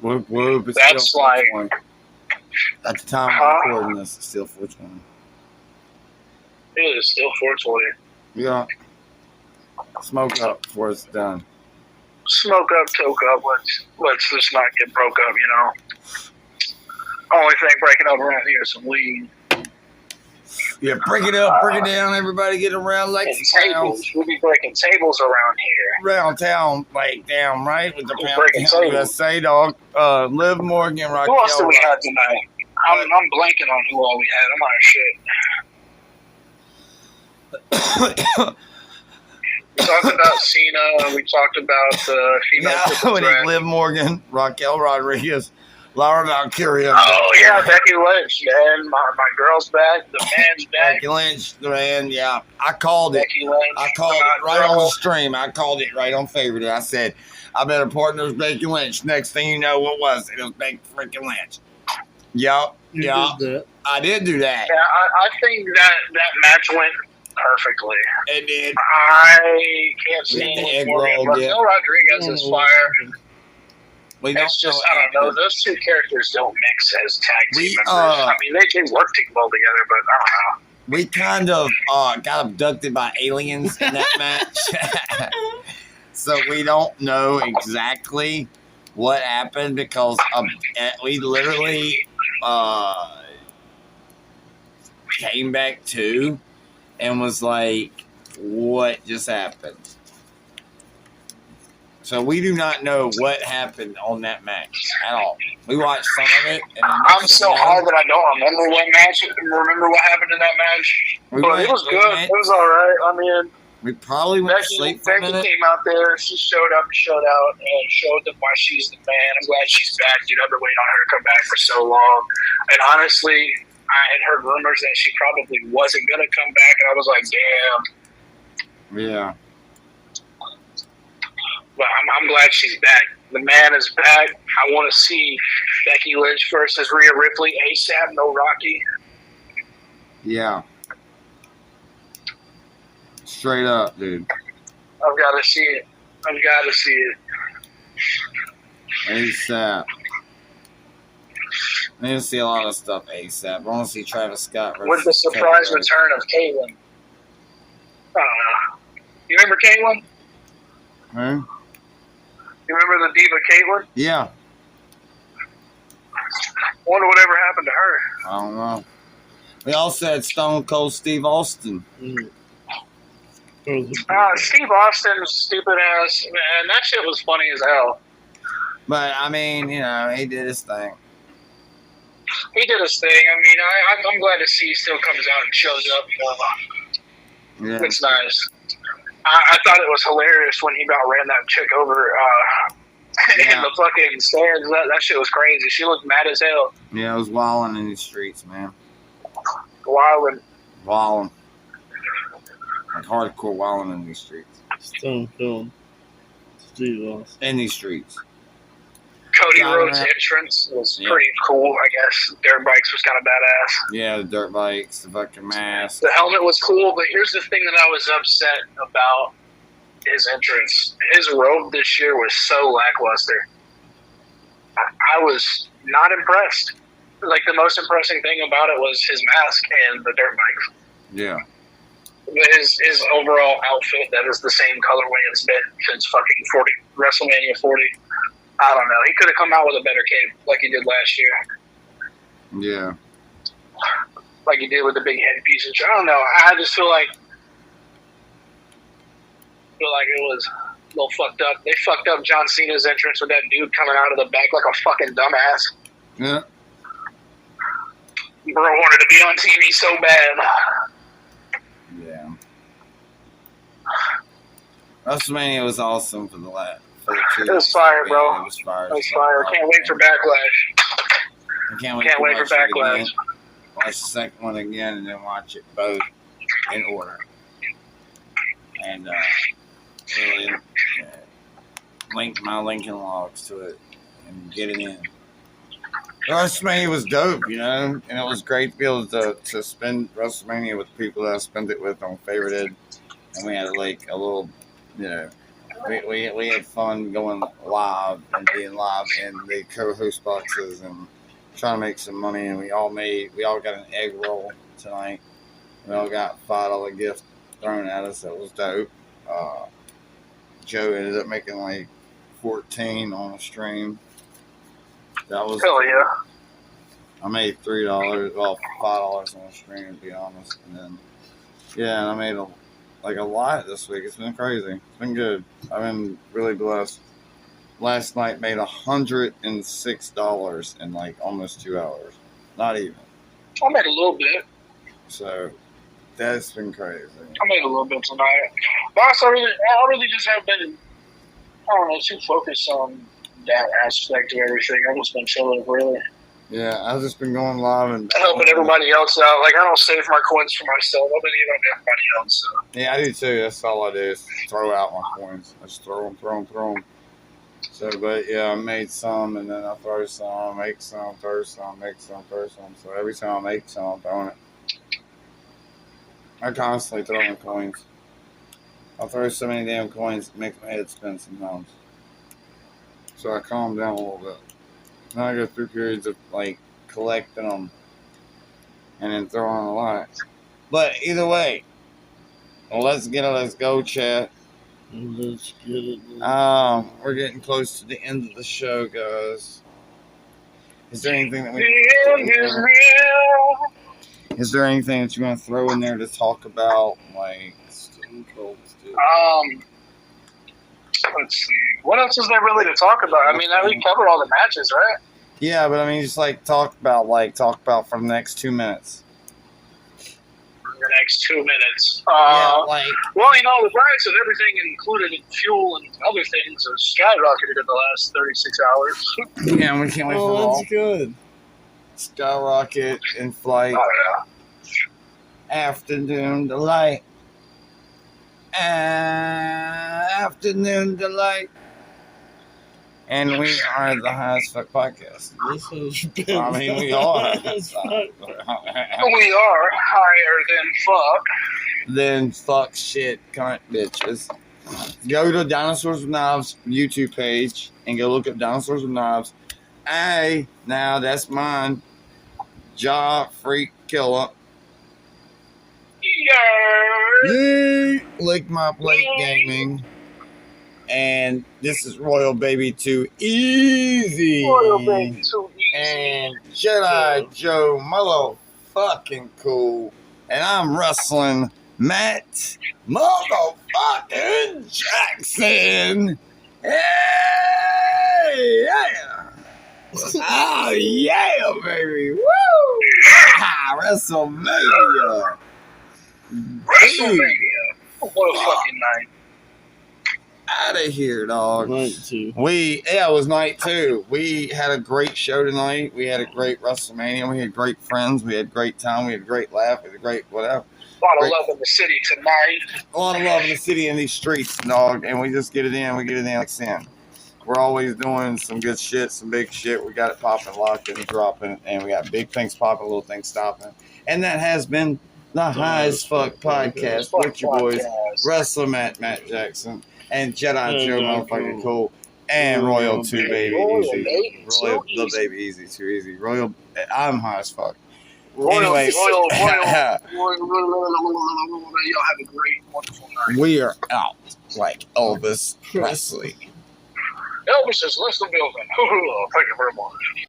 Whoop, whoop. It's That's still like... 420. At the time of recording this, it's still 420. It is still 420. Yeah. Smoke up before it's done. Smoke up, toke up. Let's just not get broke up, you know. Only thing breaking up around here is some weed. Yeah, break it up, break it down, everybody get around like and tables. We'll be breaking tables around here. Around town, like down, right? With the We're pound breaking town tables. USA dog. Liv Morgan, Raquel. Who else did we have tonight? I'm blanking on who all we had. I'm out of shit. We talked about Cena. We talked about the female triple threat. Liv Morgan, Raquel Rodriguez, Laura Valkyria. Oh, yeah, Becky Lynch, man. My girl's back. The man's back. Becky Lynch, man, yeah. I called it. Becky Lynch. I called it right on the stream. I called it right on Favorite. I said, I bet a partner was Becky Lynch. Next thing you know, what was it? It was Becky freaking Lynch. Yup. Yeah. I did do that. Yeah, I think that match went perfectly. It did. I can't see egg Morgan. roll, Raquel Rodriguez is fire. It's just, I don't know. Those two characters don't mix as tag team members. I mean, they can work well together, but I don't know. We kind of got abducted by aliens in that match. So we don't know exactly what happened because we literally came back to and was like, what just happened? So we do not know what happened on that match at all. We watched some of it. And I'm so hard that I don't remember what happened in that match. But it was good. It was all right. I mean, we probably went to sleep for a minute. Becky came out there. She showed up and showed out and showed them why she's the man. I'm glad she's back. Dude, I've been waiting on her to come back for so long. And honestly, I had heard rumors that she probably wasn't going to come back. And I was like, damn. Yeah. But I'm glad she's back. The man is back. I want to see Becky Lynch versus Rhea Ripley ASAP. No Rocky. Yeah. Straight up, dude. I've got to see it. ASAP. I need to see a lot of stuff ASAP. I want to see Travis Scott versus with the surprise return of Caitlyn. I don't know. You remember Caitlyn? Huh? You remember the diva Caitlyn? Yeah. Wonder whatever happened to her. I don't know. We also had Stone Cold Steve Austin. Steve Austin's stupid ass, man, that shit was funny as hell. But I mean, he did his thing. He did his thing. I mean, I'm glad to see he still comes out and shows up. Yeah. It's nice. I thought it was hilarious when he about ran that chick over in the fucking stands. That shit was crazy. She looked mad as hell. Yeah, it was wilding in these streets, man. Wilding. Like hardcore wilding in these streets. Stone Cold Steve Austin. In these streets. Cody Rhodes' entrance was pretty cool, I guess. Dirt bikes was kind of badass. Yeah, the dirt bikes, the fucking mask. The helmet was cool, but here's the thing that I was upset about his entrance. His robe this year was so lackluster. I was not impressed. Like, the most impressive thing about it was his mask and the dirt bikes. Yeah. His overall outfit, that is the same colorway it's been since fucking WrestleMania 40. I don't know. He could have come out with a better cape like he did last year. Yeah. Like he did with the big headpiece. I don't know. I just feel like it was a little fucked up. They fucked up John Cena's entrance with that dude coming out of the back like a fucking dumbass. Yeah. Bro wanted to be on TV so bad. Yeah. WrestleMania was awesome for the last. It was fire, bro. It was fire. It was fire. Can't wait for Backlash. I can't wait for Backlash. Watch the second one again and then watch it both in order. And really link my Lincoln Logs to it and get it in. WrestleMania was dope, and it was great to be able to spend WrestleMania with people that I spent it with on Favorited. And we had like a little, we had fun going live and being live in the co-host boxes and trying to make some money. And we all got an egg roll tonight. We all got $5 gift thrown at us. That was dope. Joe ended up making like 14 on a stream. That was hell yeah. I made $5 on a stream, to be honest. And then I made a lot this week. It's been crazy. It's been good. I've been really blessed. Last night made $106 in like almost 2 hours. Not even. I made a little bit. So that's been crazy. I made a little bit tonight. But also, I really just have been, too focused on that aspect of everything. I've just been chilling, really. Yeah, I've just been going live and helping everybody else out. Like, I don't save my coins for myself. I've been giving them to everybody else. So. Yeah, I do too. That's all I do is throw out my coins. I just throw them. So, but yeah, I made some, and then I throw some, make some, throw some, make some, throw some. So every time I make some, I'm throwing it. I constantly throw in coins. I'll throw so many damn coins, it makes my head spin sometimes. So I calm down a little bit. Then I go through periods of like collecting them and then throwing a lot. But either way, let's go, chat. Let's get it. We're getting close to the end of the show, guys. Is there anything that Is there anything that you want to throw in there to talk about, like Stone Cold Steve? Let's see. What else is there really to talk about? I mean, we covered all the matches, right? Yeah, but I mean, just like talk about for the next 2 minutes. For the next 2 minutes. Well, the price of everything included in fuel and other things has skyrocketed in the last 36 hours. Yeah, we can't wait for Oh, that's good. Skyrocket in flight. Oh, yeah. Afternoon delight. Afternoon delight. And we are the Highest Fuck Podcast. This has been. I mean, we are. We are higher than fuck. Then fuck shit, cunt bitches. Go to Dinosaurs with Knives YouTube page and go look up Dinosaurs with Knives. Hey, now that's mine. Jaw Freak Killer. Yeah. Lick My Plate Gaming. And this is Royal Baby Too Easy. Royal Baby Too Easy. And Jedi Joe motherfucking cool. And I'm wrestling Matt motherfucking Jackson. Hey, yeah. Oh, yeah, baby. Woo! Ah, WrestleMania. WrestleMania. What a fucking night. Out of here, dog. Night 2. It was night 2. We had a great show tonight. We had a great WrestleMania. We had great friends. We had a great time. We had a great laugh. We had a great whatever. A lot of love in the city tonight. A lot of love in the city and these streets, dog. And we just get it in. We get it in like sin. We're always doing some good shit, some big shit. We got it popping, locking, dropping, and we got big things popping, little things stopping. And that has been the High as Fuck podcast with your boys, WrestleMania Matt Jackson, and Jedi Joe motherfucking cool, and Royal 2 Baby Easy. Royal the Baby Easy, too easy. Royal, I'm high as fuck. Anyway, Royal, y'all have a great, wonderful night. We are out like Elvis Presley. Elvis says, let's the building. Thank you very much.